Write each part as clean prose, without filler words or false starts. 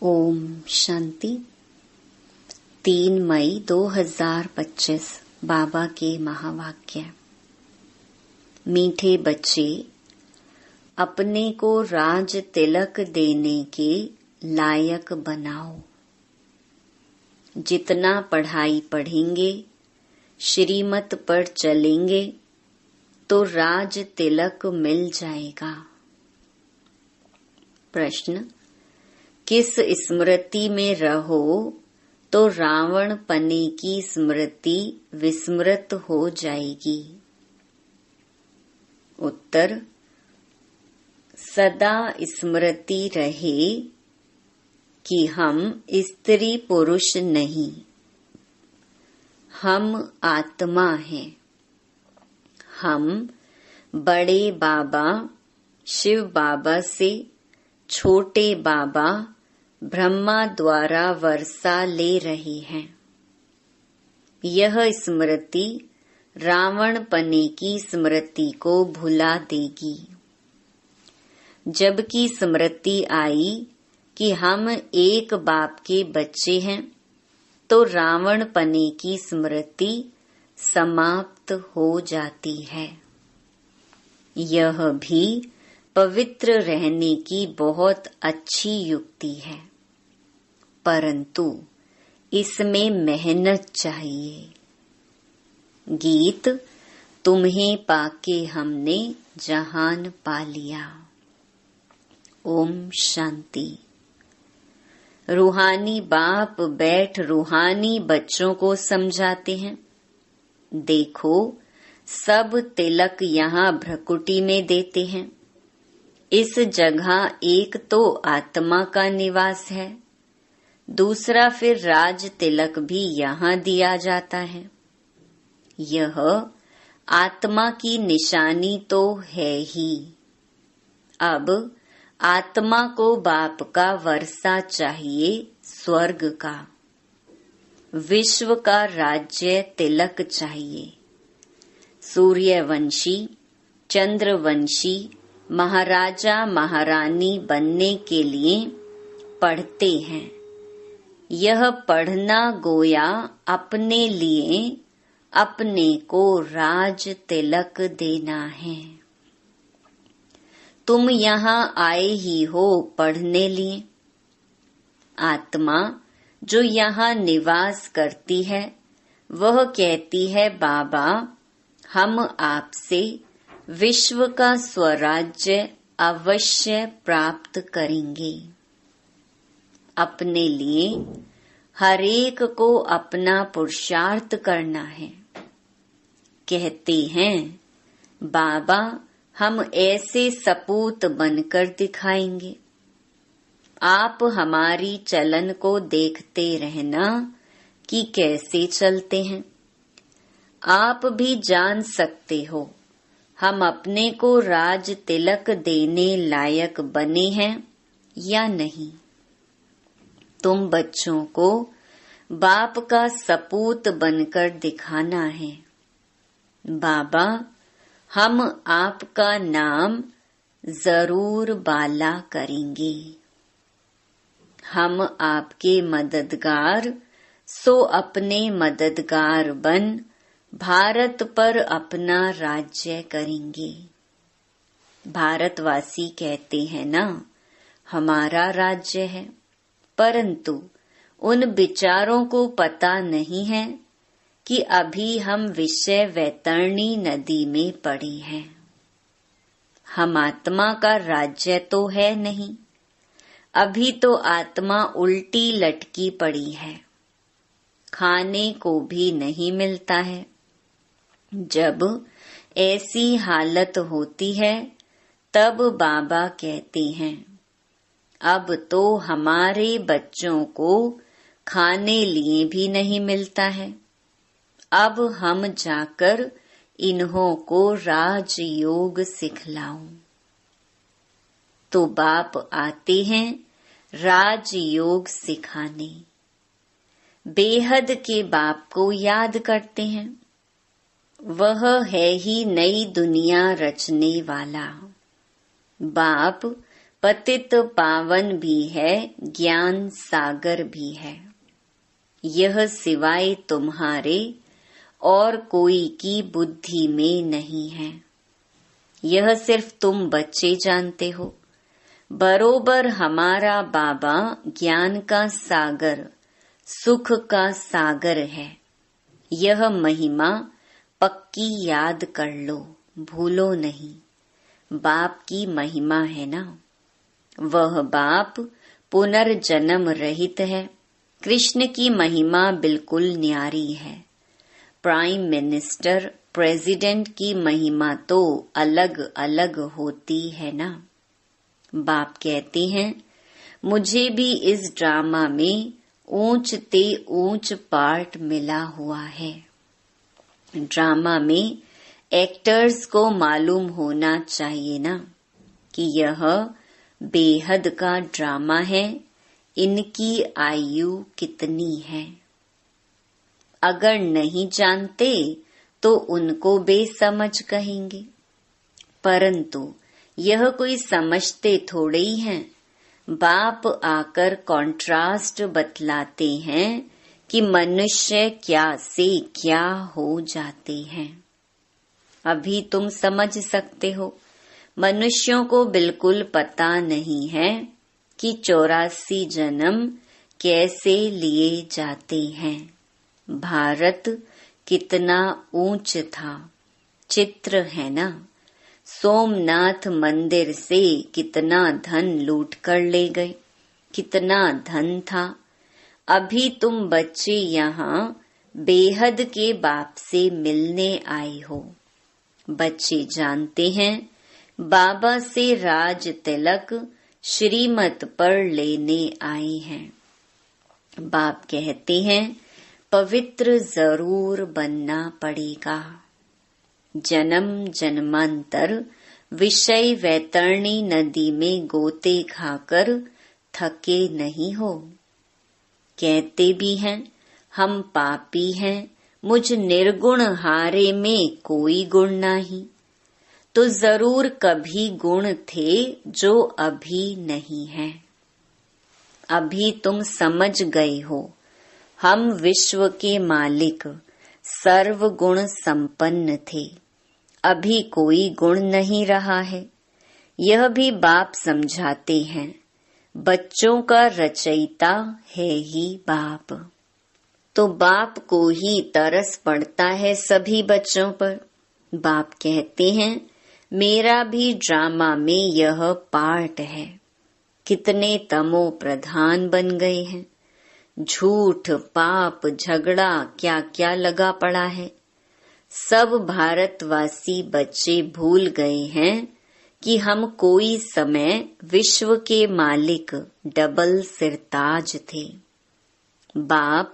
ओम शांति। 3 मई 2025 बाबा के महावाक्य। मीठे बच्चे, अपने को राज तिलक देने के लायक बनाओ। जितना पढ़ाई पढ़ेंगे, श्रीमत पर चलेंगे तो राज तिलक मिल जाएगा। प्रश्न, किस स्मृति में रहो तो रावण पने की स्मृति विस्मृत हो जाएगी? उत्तर, सदा स्मृति रहे कि हम स्त्री पुरुष नहीं, हम आत्मा हैं। हम बड़े बाबा शिव बाबा से छोटे बाबा ब्रह्मा द्वारा वर्षा ले रहे हैं। यह स्मृति रावण पने की स्मृति को भुला देगी। जबकि स्मृति आई कि हम एक बाप के बच्चे हैं तो रावण पने की स्मृति समाप्त हो जाती है। यह भी पवित्र रहने की बहुत अच्छी युक्ति है, परंतु इसमें मेहनत चाहिए। गीत, तुम्हें पाके हमने जहान पा लिया। ओम शांति। रूहानी बाप बैठ रूहानी बच्चों को समझाते हैं। देखो, सब तिलक यहाँ भ्रकुटी में देते हैं। इस जगह एक तो आत्मा का निवास है, दूसरा फिर राज तिलक भी यहाँ दिया जाता है। यह आत्मा की निशानी तो है ही। अब आत्मा को बाप का वर्षा चाहिए, स्वर्ग का, विश्व का राज्य तिलक चाहिए। सूर्यवंशी, चंद्रवंशी, महाराजा महारानी बनने के लिए पढ़ते हैं। यह पढ़ना गोया अपने लिए अपने को राज तिलक देना है। तुम यहाँ आए ही हो पढ़ने लिए। आत्मा जो यहाँ निवास करती है वह कहती है, बाबा हम आपसे विश्व का स्वराज्य अवश्य प्राप्त करेंगे। अपने लिए हरेक को अपना पुरुषार्थ करना है। कहते हैं, बाबा हम ऐसे सपूत बनकर दिखाएंगे। आप हमारी चलन को देखते रहना कि कैसे चलते हैं। आप भी जान सकते हो हम अपने को राज तिलक देने लायक बने हैं या नहीं। तुम बच्चों को बाप का सपूत बनकर दिखाना है। बाबा हम आपका नाम जरूर बाला करेंगे। हम आपके मददगार, सो अपने मददगार बन भारत पर अपना राज्य करेंगे। भारतवासी कहते हैं ना, हमारा राज्य है, परंतु उन विचारों को पता नहीं है कि अभी हम विषय वैतरणी नदी में पड़े हैं। हम आत्मा का राज्य तो है नहीं, अभी तो आत्मा उल्टी लटकी पड़ी है, खाने को भी नहीं मिलता है। जब ऐसी हालत होती है तब बाबा कहते हैं, अब तो हमारे बच्चों को खाने लिए भी नहीं मिलता है। अब हम जाकर इन्हों को राजयोग सिखलाऊं। तो बाप आते हैं राजयोग सिखाने। बेहद के बाप को याद करते हैं। वह है ही नई दुनिया रचने वाला। बाप पतित पावन भी है, ज्ञान सागर भी है। यह सिवाय तुम्हारे और कोई की बुद्धि में नहीं है। यह सिर्फ तुम बच्चे जानते हो। बरोबर हमारा बाबा ज्ञान का सागर, सुख का सागर है। यह महिमा पक्की याद कर लो, भूलो नहीं। बाप की महिमा है ना, वह बाप पुनर्जन्म रहित है। कृष्ण की महिमा बिल्कुल न्यारी है। प्राइम मिनिस्टर, प्रेसिडेंट की महिमा तो अलग अलग होती है ना। बाप कहते हैं, मुझे भी इस ड्रामा में ऊंच ते ऊंच पार्ट मिला हुआ है। ड्रामा में एक्टर्स को मालूम होना चाहिए ना कि यह बेहद का ड्रामा है, इनकी आयु कितनी है। अगर नहीं जानते तो उनको बेसमझ कहेंगे, परंतु यह कोई समझते थोड़े ही हैं। बाप आकर कॉन्ट्रास्ट बतलाते हैं कि मनुष्य क्या से क्या हो जाते हैं। अभी तुम समझ सकते हो। मनुष्यों को बिल्कुल पता नहीं है कि 84 जन्म कैसे लिए जाते हैं। भारत कितना ऊंच था, चित्र है ना। सोमनाथ मंदिर से कितना धन लूट कर ले गए, कितना धन था। अभी तुम बच्चे यहाँ बेहद के बाप से मिलने आए हो। बच्चे जानते हैं बाबा से राज तिलक श्रीमत पर लेने आए हैं। बाप कहते हैं पवित्र जरूर बनना पड़ेगा। जन्म जन्मांतर विषय वैतरणी नदी में गोते खाकर थके नहीं हो। कहते भी हैं हम पापी हैं, मुझ निर्गुण हारे में कोई गुण नहीं। तो जरूर कभी गुण थे जो अभी नहीं है। अभी तुम समझ गए हो, हम विश्व के मालिक सर्व गुण संपन्न थे। अभी कोई गुण नहीं रहा है। यह भी बाप समझाते हैं, बच्चों का रचयिता है ही बाप। तो बाप को ही तरस पड़ता है सभी बच्चों पर। बाप कहते हैं मेरा भी ड्रामा में यह पार्ट है। कितने तमो प्रधान बन गए हैं। झूठ, पाप, झगड़ा क्या क्या लगा पड़ा है। सब भारतवासी बच्चे भूल गए हैं कि हम कोई समय विश्व के मालिक डबल सिरताज थे। बाप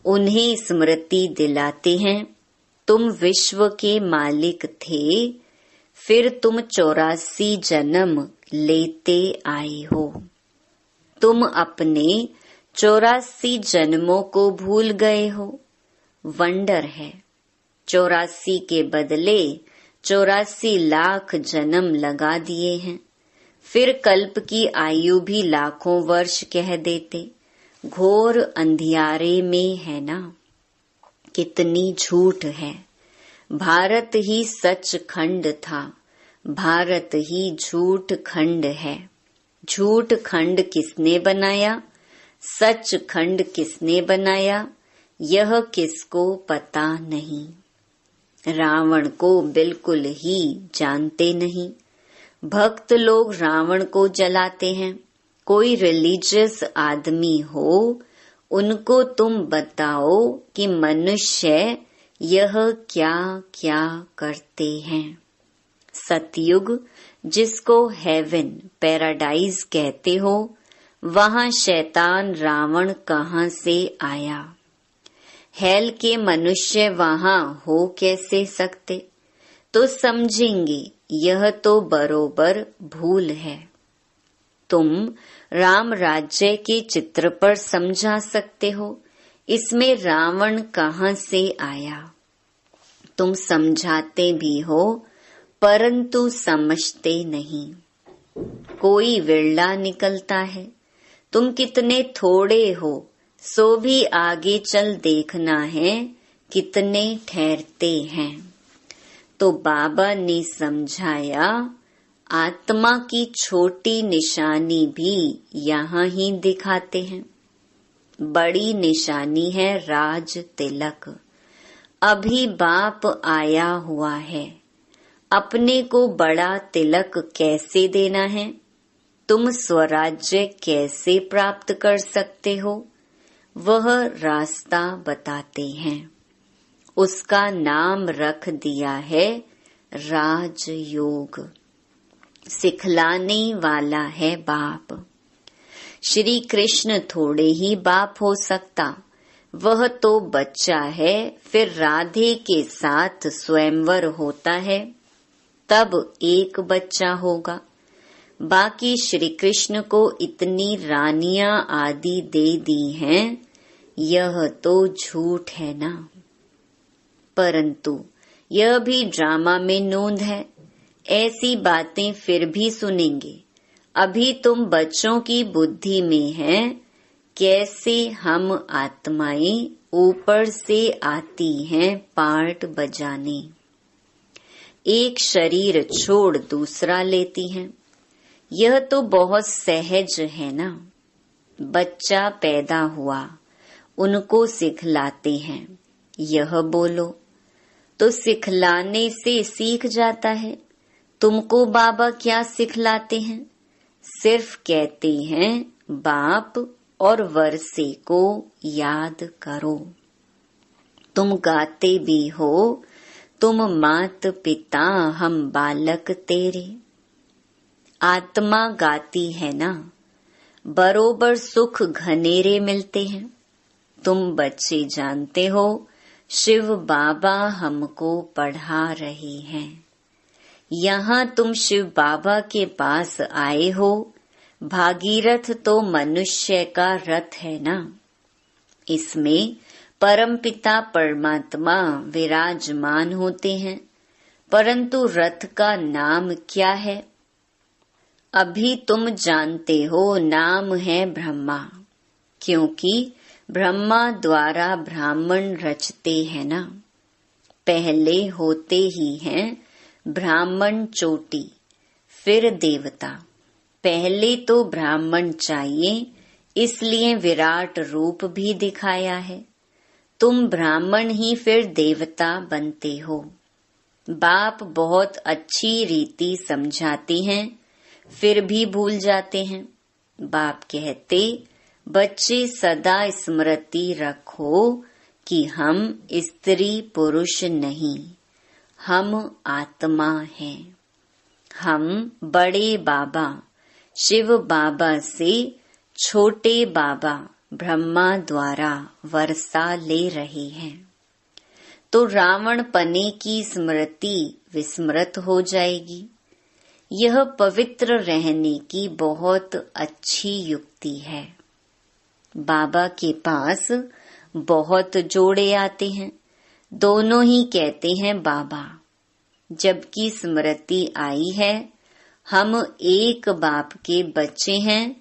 उन्हें स्मृति दिलाते हैं, तुम विश्व के मालिक थे, फिर तुम 84 जन्म लेते आए हो। तुम अपने 84 जन्मों को भूल गए हो। वंडर है, 84 के बदले 84 लाख जन्म लगा दिए हैं। फिर कल्प की आयु भी लाखों वर्ष कह देते। घोर अंधियारे में है ना। कितनी झूठ है। भारत ही सच खंड था, भारत ही झूठ खंड है। झूठ खंड किसने बनाया, सच खंड किसने बनाया, यह किसको पता नहीं। रावण को बिल्कुल ही जानते नहीं। भक्त लोग रावण को जलाते हैं। कोई रिलीजियस आदमी हो, उनको तुम बताओ कि मनुष्य यह क्या क्या करते हैं। सतयुग जिसको हेवन, पैराडाइज कहते हो, वहाँ शैतान रावण कहाँ से आया। हेल के मनुष्य वहाँ हो कैसे सकते। तो समझेंगे यह तो बरोबर भूल है। तुम राम राज्य के चित्र पर समझा सकते हो, इसमें रावण कहाँ से आया। तुम समझाते भी हो परंतु समझते नहीं। कोई विरला निकलता है। तुम कितने थोड़े हो, सो भी आगे चल देखना है कितने ठहरते हैं। तो बाबा ने समझाया, आत्मा की छोटी निशानी भी यहाँ ही दिखाते हैं। बड़ी निशानी है राज तिलक। अभी बाप आया हुआ है। अपने को बड़ा तिलक कैसे देना है, तुम स्वराज्य कैसे प्राप्त कर सकते हो, वह रास्ता बताते हैं। उसका नाम रख दिया है राजयोग। सिखलाने वाला है बाप। श्री कृष्ण थोड़े ही बाप हो सकता, वह तो बच्चा है। फिर राधे के साथ स्वयंवर होता है, तब एक बच्चा होगा। बाकी श्री कृष्ण को इतनी रानियां आदि दे दी हैं, यह तो झूठ है ना। परंतु यह भी ड्रामा में नोंद है। ऐसी बातें फिर भी सुनेंगे। अभी तुम बच्चों की बुद्धि में हैं, कैसे हम आत्माएं ऊपर से आती हैं पार्ट बजाने। एक शरीर छोड़ दूसरा लेती हैं। यह तो बहुत सहज है ना। बच्चा पैदा हुआ, उनको सिखलाते हैं, यह बोलो, तो सिखलाने से सीख जाता है। तुमको बाबा क्या सिखलाते हैं? सिर्फ कहते हैं बाप और वर्षे को याद करो। तुम गाते भी हो, तुम मात पिता हम बालक तेरे। आत्मा गाती है ना, बरोबर सुख घनेरे मिलते हैं। तुम बच्चे जानते हो, शिव बाबा हमको पढ़ा रहे हैं। यहाँ तुम शिव बाबा के पास आए हो। भागीरथ तो मनुष्य का रथ है ना। इसमें परमपिता परमात्मा विराजमान होते हैं, परंतु रथ का नाम क्या है? अभी तुम जानते हो, नाम है ब्रह्मा, क्योंकि ब्रह्मा द्वारा ब्राह्मण रचते हैं ना। पहले होते ही हैं ब्राह्मण चोटी, फिर देवता। पहले तो ब्राह्मण चाहिए, इसलिए विराट रूप भी दिखाया है। तुम ब्राह्मण ही फिर देवता बनते हो। बाप बहुत अच्छी रीति समझाती हैं, फिर भी भूल जाते हैं। बाप कहते, बच्चे सदा स्मृति रखो कि हम स्त्री पुरुष नहीं, हम आत्मा हैं। हम बड़े बाबा शिव बाबा से छोटे बाबा ब्रह्मा द्वारा वर्षा ले रहे हैं। तो रावण पने की स्मृति विस्मृत हो जाएगी। यह पवित्र रहने की बहुत अच्छी युक्ति है। बाबा के पास बहुत जोड़े आते हैं, दोनों ही कहते हैं बाबा। जबकि स्मृति आई है, हम एक बाप के बच्चे हैं,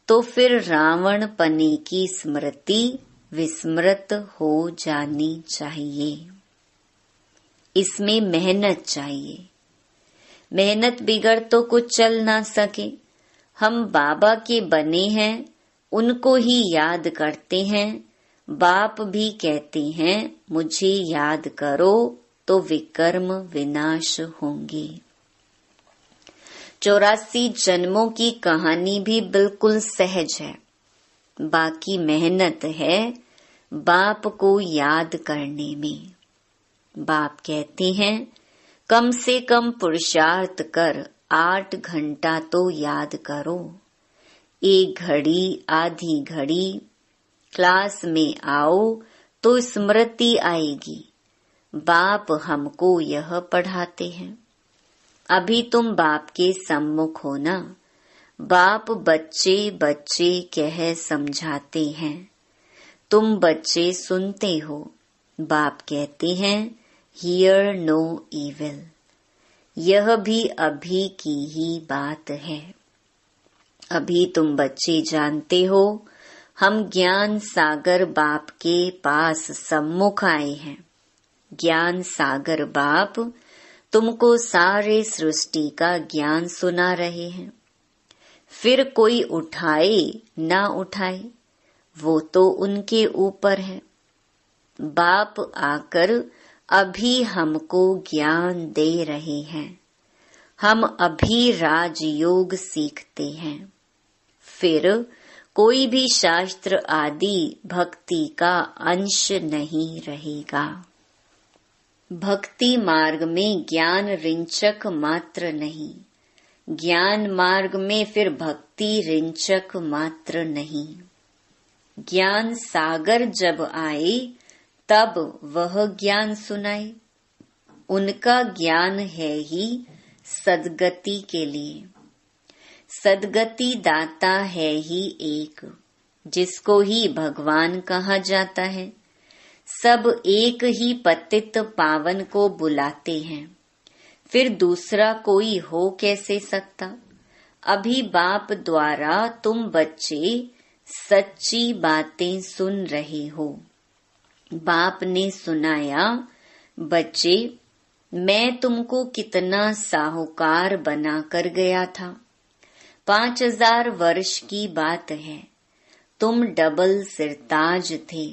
तो फिर रावण पने की स्मृति विस्मृत हो जानी चाहिए। इसमें मेहनत चाहिए। मेहनत बिगड़ तो कुछ चल ना सके। हम बाबा के बने हैं, उनको ही याद करते हैं। बाप भी कहते हैं, मुझे याद करो तो विकर्म विनाश होंगे। 84 जन्मों की कहानी भी बिल्कुल सहज है। बाकी मेहनत है बाप को याद करने में। बाप कहते हैं, कम से कम पुरुषार्थ कर 8 घंटा तो याद करो। 1 घड़ी आधी घड़ी क्लास में आओ तो स्मृति आएगी। बाप हमको यह पढ़ाते हैं। अभी तुम बाप के सम्मुख हो ना। बाप बच्चे बच्चे कह समझाते हैं, तुम बच्चे सुनते हो। बाप कहते हैं, हियर नो इविल। यह भी अभी की ही बात है। अभी तुम बच्चे जानते हो, हम ज्ञान सागर बाप के पास सम्मुख आए हैं। ज्ञान सागर बाप तुमको सारे सृष्टि का ज्ञान सुना रहे हैं। फिर कोई उठाए ना उठाए, वो तो उनके ऊपर है। बाप आकर अभी हमको ज्ञान दे रहे हैं। हम अभी राजयोग सीखते हैं। फिर कोई भी शास्त्र आदि भक्ति का अंश नहीं रहेगा। भक्ति मार्ग में ज्ञान रिंचक मात्र नहीं, ज्ञान मार्ग में फिर भक्ति रिंचक मात्र नहीं। ज्ञान सागर जब आए तब वह ज्ञान सुनाए। उनका ज्ञान है ही सद्गति के लिए। सद्गति दाता है ही एक, जिसको ही भगवान कहा जाता है। सब एक ही पतित पावन को बुलाते हैं, फिर दूसरा कोई हो कैसे सकता। अभी बाप द्वारा तुम बच्चे सच्ची बातें सुन रहे हो। बाप ने सुनाया, बच्चे मैं तुमको कितना साहूकार बना कर गया था। 5000 वर्ष की बात है। तुम डबल सिरताज थे,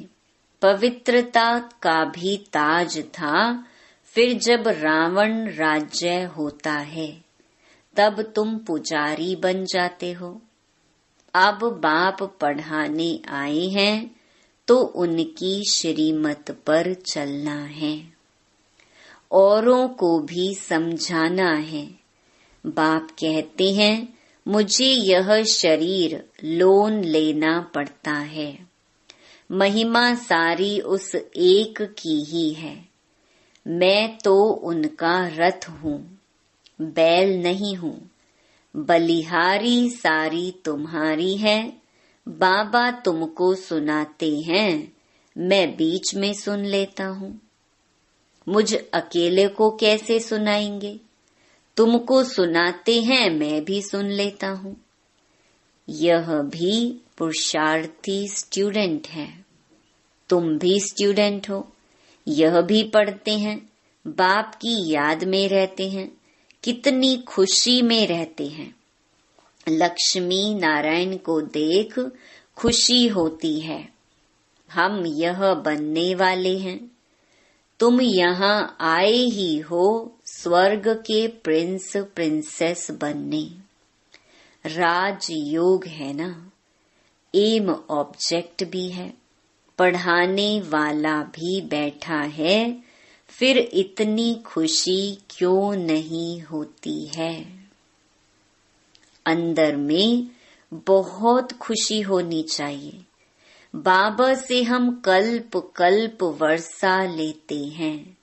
पवित्रता का भी ताज था। फिर जब रावण राज्य होता है तब तुम पुजारी बन जाते हो। अब बाप पढ़ाने आए हैं तो उनकी श्रीमत पर चलना है, औरों को भी समझाना है। बाप कहते हैं मुझे यह शरीर लोन लेना पड़ता है। महिमा सारी उस एक की ही है। मैं तो उनका रथ हूँ, बैल नहीं हूँ। बलिहारी सारी तुम्हारी है। बाबा तुमको सुनाते हैं, मैं बीच में सुन लेता हूँ। मुझ अकेले को कैसे सुनाएंगे? तुमको सुनाते हैं, मैं भी सुन लेता हूँ। यह भी पुरुषार्थी स्टूडेंट है। तुम भी स्टूडेंट हो। यह भी पढ़ते हैं, बाप की याद में रहते हैं, कितनी खुशी में रहते हैं। लक्ष्मी नारायण को देख खुशी होती है। हम यह बनने वाले हैं। तुम यहाँ आए ही हो स्वर्ग के प्रिंस प्रिंसेस बनने। राजयोग है ना, एम ऑब्जेक्ट भी है, पढ़ाने वाला भी बैठा है। फिर इतनी खुशी क्यों नहीं होती है? अंदर में बहुत खुशी होनी चाहिए। बाबा से हम कल्प कल्प वर्षा लेते हैं।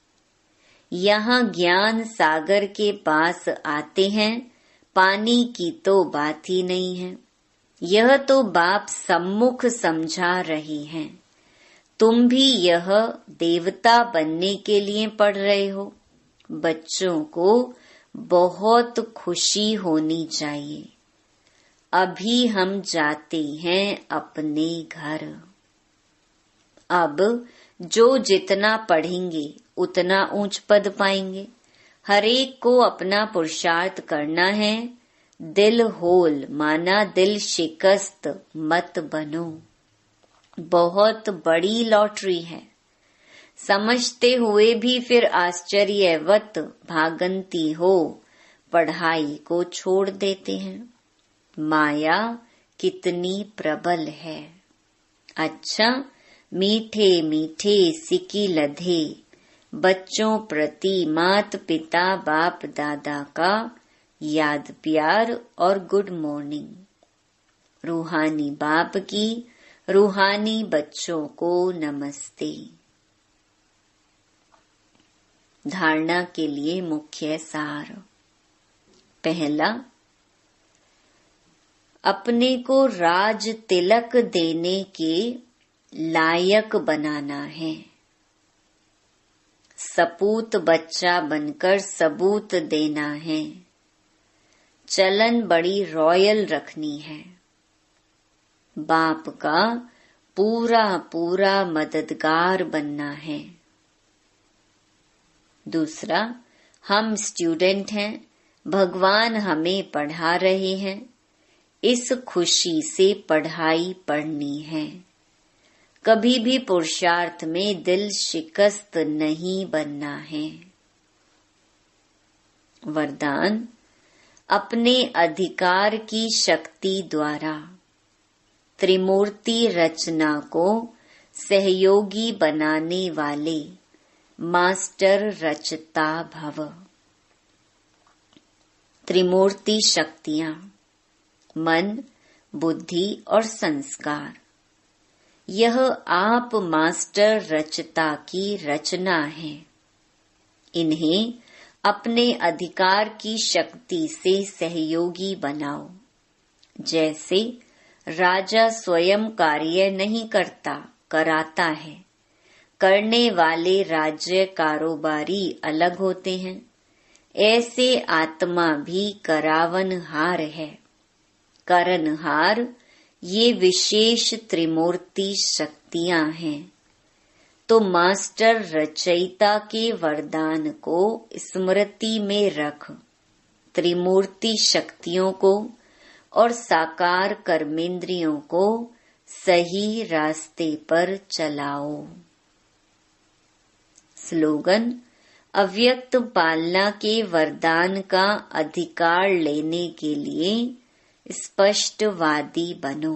यहाँ ज्ञान सागर के पास आते हैं, पानी की तो बात ही नहीं है। यह तो बाप सम्मुख समझा रहे हैं। तुम भी यह देवता बनने के लिए पढ़ रहे हो। बच्चों को बहुत खुशी होनी चाहिए। अभी हम जाते हैं अपने घर। अब जो जितना पढ़ेंगे उतना ऊंच पद पाएंगे। हर एक को अपना पुरुषार्थ करना है। दिल होल माना दिल शिकस्त मत बनो। बहुत बड़ी लॉटरी है। समझते हुए भी फिर आश्चर्यवत भागंती हो पढ़ाई को छोड़ देते हैं। माया कितनी प्रबल है। अच्छा, मीठे मीठे सिकी लधे बच्चों प्रति मात पिता बाप दादा का याद प्यार और गुड मॉर्निंग। रूहानी बाप की रूहानी बच्चों को नमस्ते। धारणा के लिए मुख्य सार। पहला, अपने को राज तिलक देने के लायक बनाना है। सपूत बच्चा बनकर सबूत देना है। चलन बड़ी रॉयल रखनी है। बाप का पूरा पूरा मददगार बनना है। दूसरा, हम स्टूडेंट हैं, भगवान हमें पढ़ा रहे हैं, इस खुशी से पढ़ाई पढ़नी है। कभी भी पुरुषार्थ में दिल शिकस्त नहीं बनना है। वरदान, अपने अधिकार की शक्ति द्वारा त्रिमूर्ति रचना को सहयोगी बनाने वाले मास्टर रचता भव। त्रिमूर्ति शक्तियां मन, बुद्धि और संस्कार, यह आप मास्टर रचता की रचना है। इन्हें अपने अधिकार की शक्ति से सहयोगी बनाओ। जैसे राजा स्वयं कार्य नहीं करता, कराता है। करने वाले राज्य कारोबारी अलग होते हैं। ऐसे आत्मा भी करावनहार है। करनहार ये विशेष त्रिमूर्ति शक्तियां हैं। तो मास्टर रचयिता के वरदान को स्मृति में रख त्रिमूर्ति शक्तियों को और साकार कर्मेंद्रियों को सही रास्ते पर चलाओ। स्लोगन, अव्यक्त पालना के वरदान का अधिकार लेने के लिए स्पष्टवादी बनो।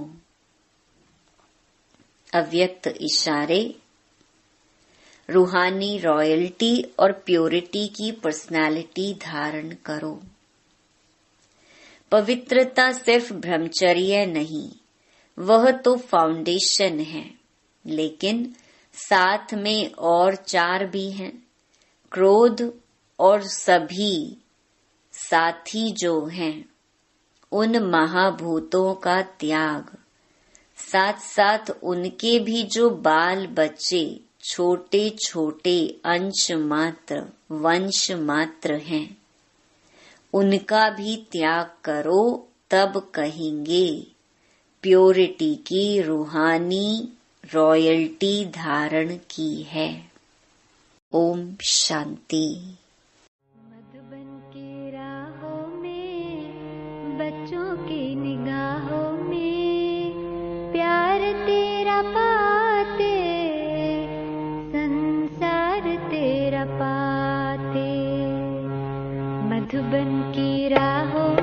अव्यक्त इशारे, रूहानी रॉयल्टी और प्योरिटी की पर्सनालिटी धारण करो। पवित्रता सिर्फ ब्रह्मचर्य नहीं, वह तो फाउंडेशन है, लेकिन साथ में और 4 भी हैं। क्रोध और सभी साथी जो हैं, उन महाभूतों का त्याग, साथ साथ उनके भी जो बाल बच्चे छोटे छोटे अंश मात्र वंश मात्र हैं, उनका भी त्याग करो, तब कहेंगे प्योरिटी की रूहानी रॉयल्टी धारण की है। ओम शांति। मधुबन की राहों में, बच्चों की निगाहों में, प्यार तेरा पाते, संसार तेरा पाते। मधुबन की राहों